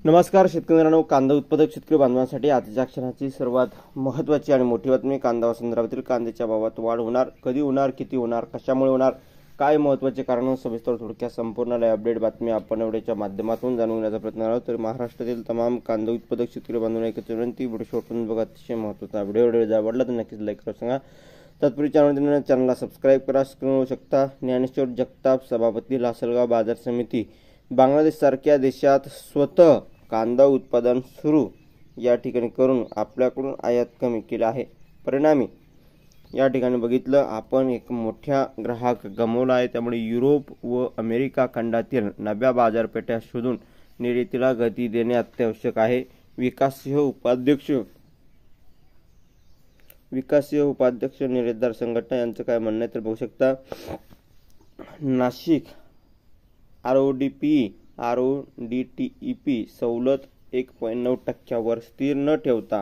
नमस्कार शेतकरी मित्रांनो, कांदा उत्पादक शेतकरी बांधवांसाठी आजच्या क्षणाची सर्वात महत्त्वाची आणि मोठी बातमी. कांदा संदर्भातील कांद्याच्या भावात वाढ होणार, कधी होणार, किती होणार, कशामुळे होणार, काय महत्त्वाचे कारण, सविस्तर थोडक्यात संपूर्ण अपडेट बातमी आपण एवढ्याच्या माध्यमातून जाणून घेण्याचा प्रयत्न करणार आहोत. तर महाराष्ट्रातील तमाम कांदा उत्पादक शेतकरी बांधवांना एकच विनंती, व्हिडिओ शेवटून बघा. अतिशय महत्त्वाचा व्हिडिओ आवडला तर नक्कीच लाईक करा, सांगा. तत्पूर्वी चॅनलला सबस्क्राईब करा. स्क्रीनवर शकता ज्ञानेश्वर जगताप, सभापती, लासलगाव बाजार समिती, बांगलादेश सारख्या देशात स्वतः कांदा उत्पादन सुरू या ठिकाणी करून आपल्याकडून आयात कमी केला आहे. परिणामी या ठिकाणी बघितलं आपण एक मोठा ग्राहक गमावला आहे. त्यामुळे युरोप व अमेरिका खंडातील नव्या बाजारपेठा शोधून निर्यातीला गती देणे अत्यावश्यक आहे. विकासीय उपाध्यक्ष निर्यातदार संघटना यांचं काय म्हणणं आहे तर बघू शकता. नाशिक RODTEP सवलत 1.9% स्थिर न ठेवता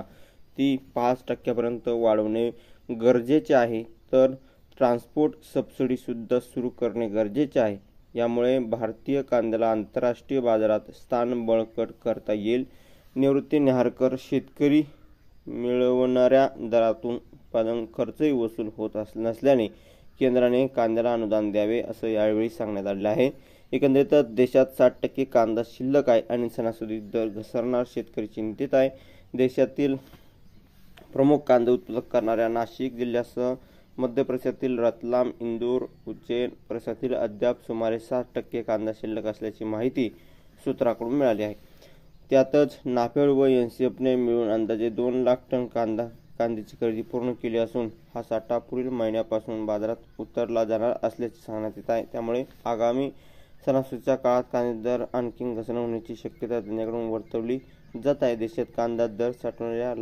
ती 5% वाढवणे गरजेचे आहे. तर ट्रान्सपोर्ट सबसिडी सुद्धा सुरू करणे गरजेचे आहे. यामुळे भारतीय कांद्याला आंतरराष्ट्रीय बाजारात स्थान बळकट करता येईल. निवृत्ती न्याहारकर, शेतकरी मिळवणाऱ्या दरातून उत्पादन खर्चही वसूल होत नसल्याने केंद्राने कांद्याला अनुदान द्यावे असं यावेळी सांगण्यात आले आहे. एकंदरीत देशात 60% कांदा शिल्लक आहे आणि सणासुदीत दर घसरणार, शेतकरी चिंतित आहे. देशातील प्रमुख कांदा उत्पादक करणाऱ्या नाशिक जिल्ह्यासह मध्य प्रदेशातील रतलाम, इंदूर, उज्जैन परिसरातील अद्याप सुमारे 60% कांदा शिल्लक असल्याची माहिती सूत्राकडून मिळाली आहे. त्यातच नाफेड व NCFने मिळून अंदाजे 2 लाख टन कांद्याची खरेदी पूर्ण केली असून हा साठा पुढील महिन्यापासून बाजारात उतरला जाणार असल्याचे सांगण्यात येत आहे. त्यामुळे आगामी सणासुदीच्या काळात कांदे दर आणखी घसरण होण्याची शक्यता तज्ज्ञांकडून वर्तवली जात आहे. देशात कांदा दर साठवणाऱ्या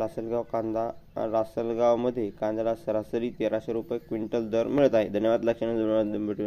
लासलगावमध्ये कांद्याला सरासरी 1300 रुपये क्विंटल दर मिळत आहे. धन्यवाद. लक्षात